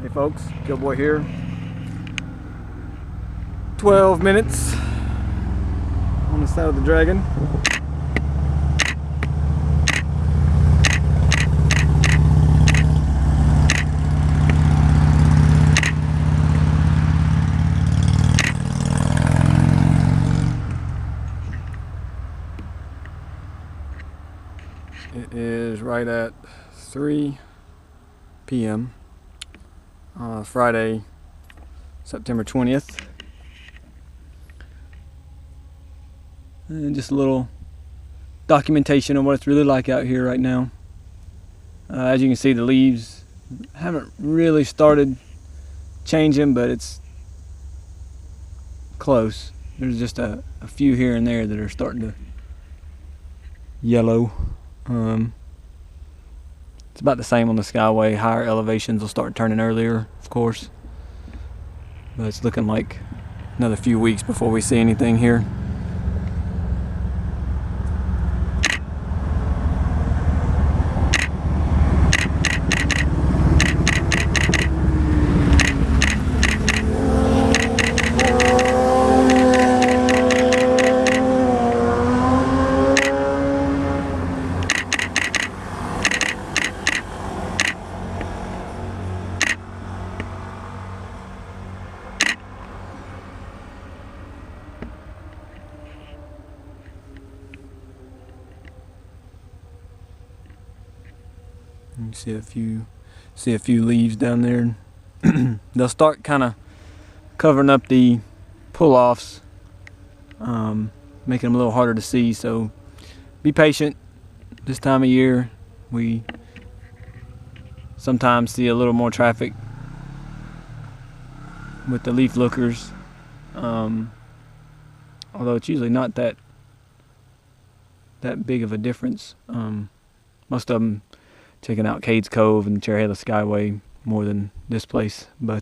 Hey folks, Killboy here. 12 minutes on the side of the Dragon. It is right at 3 p.m. Friday, September 20th. And just a little documentation of what it's really like out here right now. As you can see, the leaves haven't really started changing, but it's close. There's just a few here and there that are starting to yellow. It's about the same on the Skyway. Higher elevations will start turning earlier, of course. But it's looking like another few weeks before we see anything here. You see a few leaves down there. They'll start kind of covering up the pull-offs, making them a little harder to see. So be patient. This time of year, we sometimes see a little more traffic with the leaf lookers, although it's usually not that big of a difference. Most of them checking out Cades Cove and Cherry Skyway more than this place, but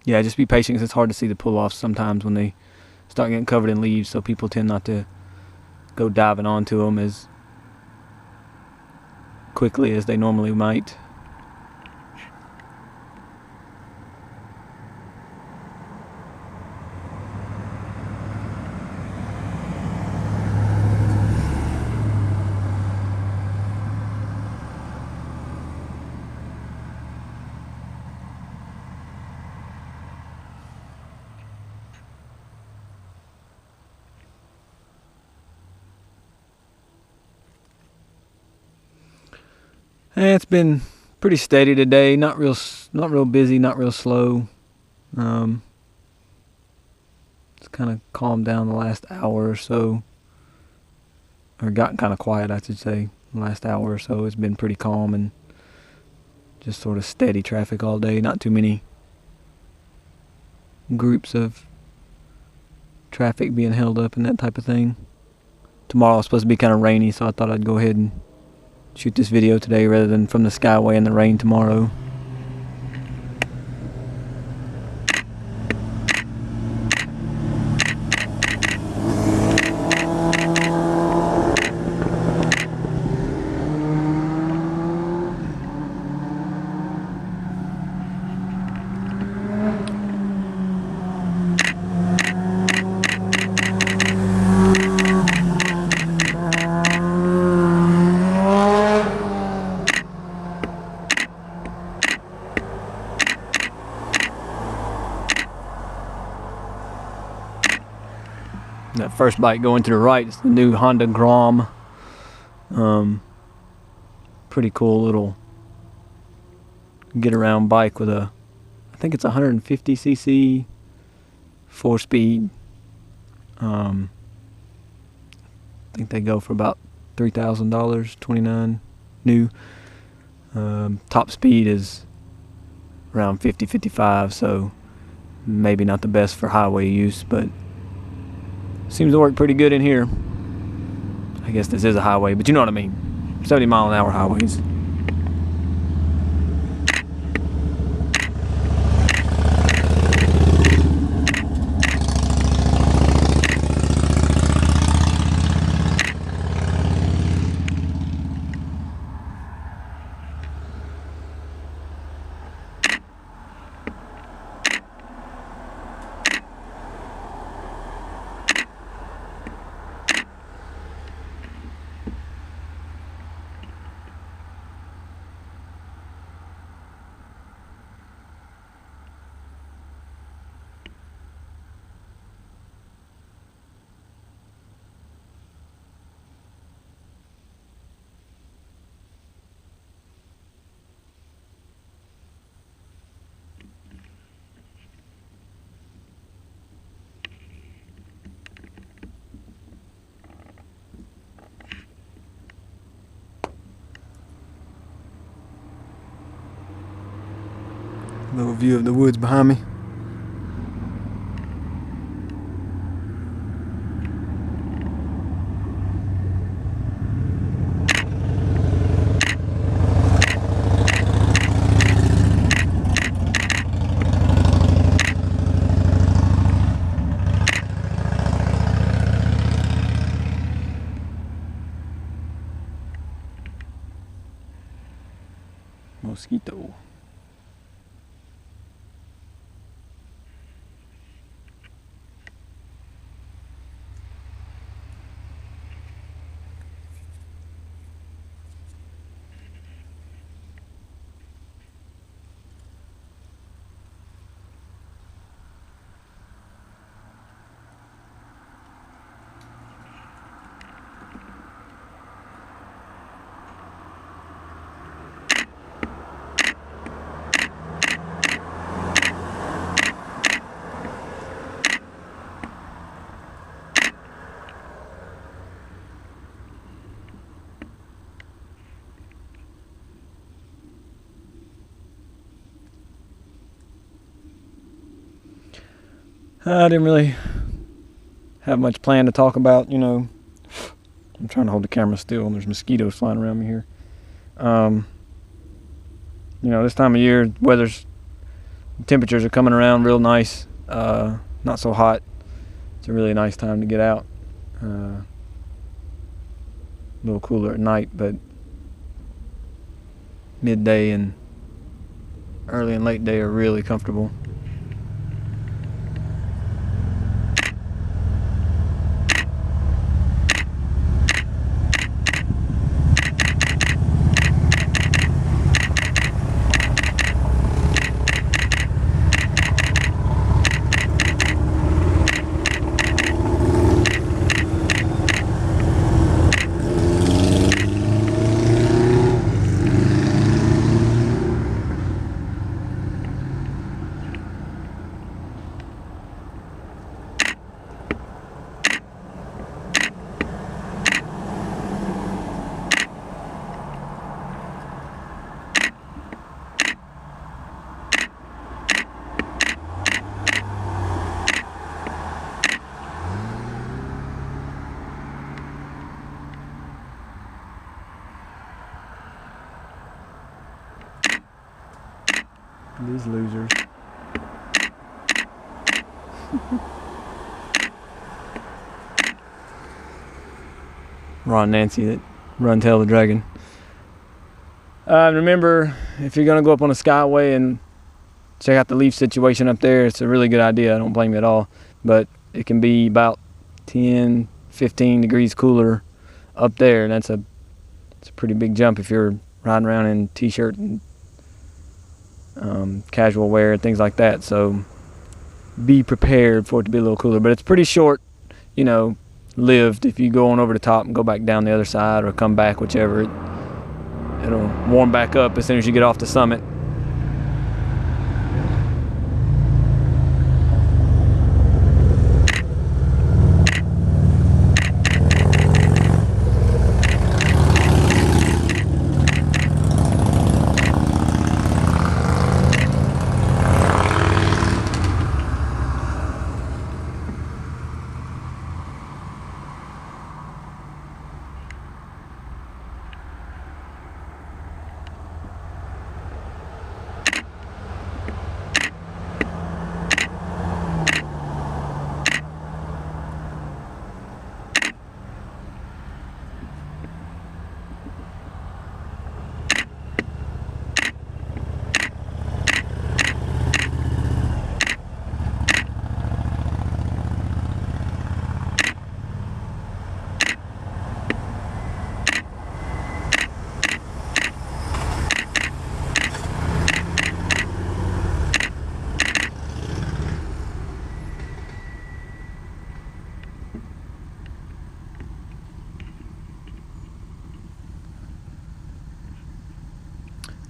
yeah, just be patient because it's hard to see the pull-offs sometimes when they start getting covered in leaves, so people tend not to go diving onto them as quickly as they normally might. It's been pretty steady today. Not real busy, not real slow. It's kind of calmed down the last hour or so, or gotten kind of quiet, I should say. The last hour or so, it's been pretty calm and just sort of steady traffic all day. Not too many groups of traffic being held up and that type of thing. Tomorrow is supposed to be kind of rainy, so I thought I'd go ahead and shoot this video today rather than from the Skyway in the rain tomorrow. That first bike going to the right is the new Honda Grom. Pretty cool little get around bike with I think it's 150cc 4-speed. I think they go for about $3,000, $29,000 new. Top speed is around 50, 55, so maybe not the best for highway use, but seems to work pretty good in here. I guess this is a highway, but you know what I mean. 70-mile-an-hour highways. Little view of the woods behind me. Mosquito. I didn't really have much plan to talk about, you know. I'm trying to hold the camera still and there's mosquitoes flying around me here. You know, this time of year, temperatures are coming around real nice. Not so hot. It's a really nice time to get out. A little cooler at night, but midday and early and late day are really comfortable. These losers. Ron Nancy that run Tail the Dragon. Remember, if you're going to go up on a skyway and check out the leaf situation up there, it's a really good idea. I don't blame you at all. But it can be about 10, 15 degrees cooler up there, and it's a pretty big jump if you're riding around in t-shirt and casual wear and things like that. So be prepared for it to be a little cooler, but it's pretty short, you know, lived. If you go on over the top and go back down the other side or come back, whichever, it'll warm back up as soon as you get off the summit.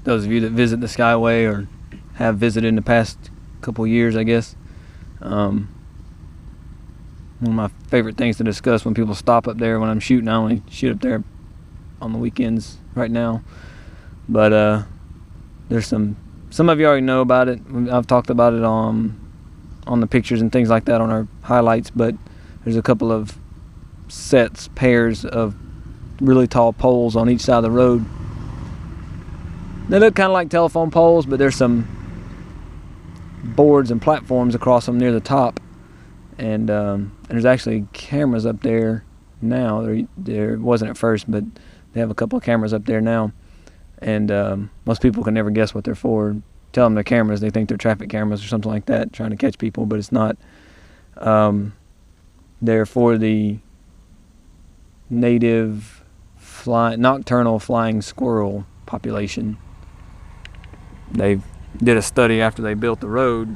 Those of you that visit the Skyway or have visited in the past couple years, I guess, one of my favorite things to discuss when people stop up there when I'm shooting. I only shoot up there on the weekends right now, but there's some some of you already know about it. I've talked about it on the pictures and things like that on our highlights, but there's a couple of pairs of really tall poles on each side of the road. They look kind of like telephone poles, but there's some boards and platforms across them near the top, and there's actually cameras up there now. There wasn't at first, but they have a couple of cameras up there now, and most people can never guess what they're for. Tell them they're cameras, they think they're traffic cameras or something like that, trying to catch people, but it's not. They're for the native nocturnal flying squirrel population. They did a study after they built the road.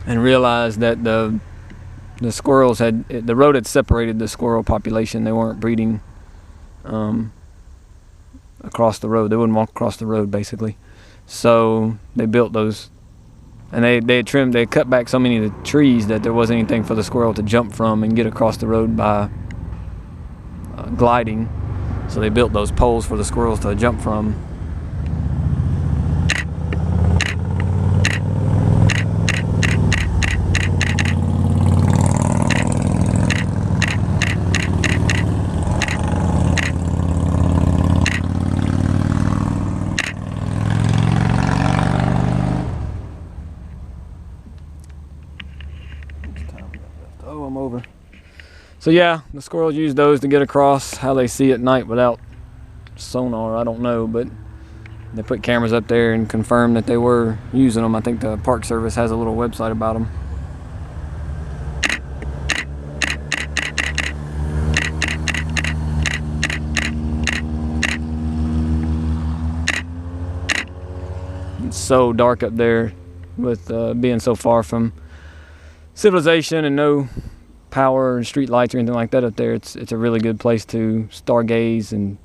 And realized that the squirrels the road had separated the squirrel population. They weren't breeding across the road. They wouldn't walk across the road, basically. So they built those, and they cut back so many of the trees that there wasn't anything for the squirrel to jump from and get across the road by gliding. So they built those poles for the squirrels to jump from. Oh, I'm over. So yeah, the squirrels use those to get across. How they see at night without sonar, I don't know, but they put cameras up there and confirmed that they were using them. I think the Park Service has a little website about them. It's so dark up there with being so far from civilization and no power and street lights or anything like that up there. It's a really good place to stargaze and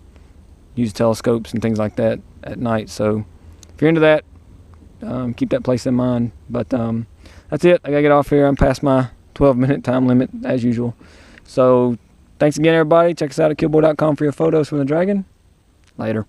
use telescopes and things like that at night. So if you're into that, keep that place in mind. But that's it. I gotta get off here. I'm past my 12-minute time limit as usual. So thanks again, everybody. Check us out at killboy.com for your photos from the dragon. Later.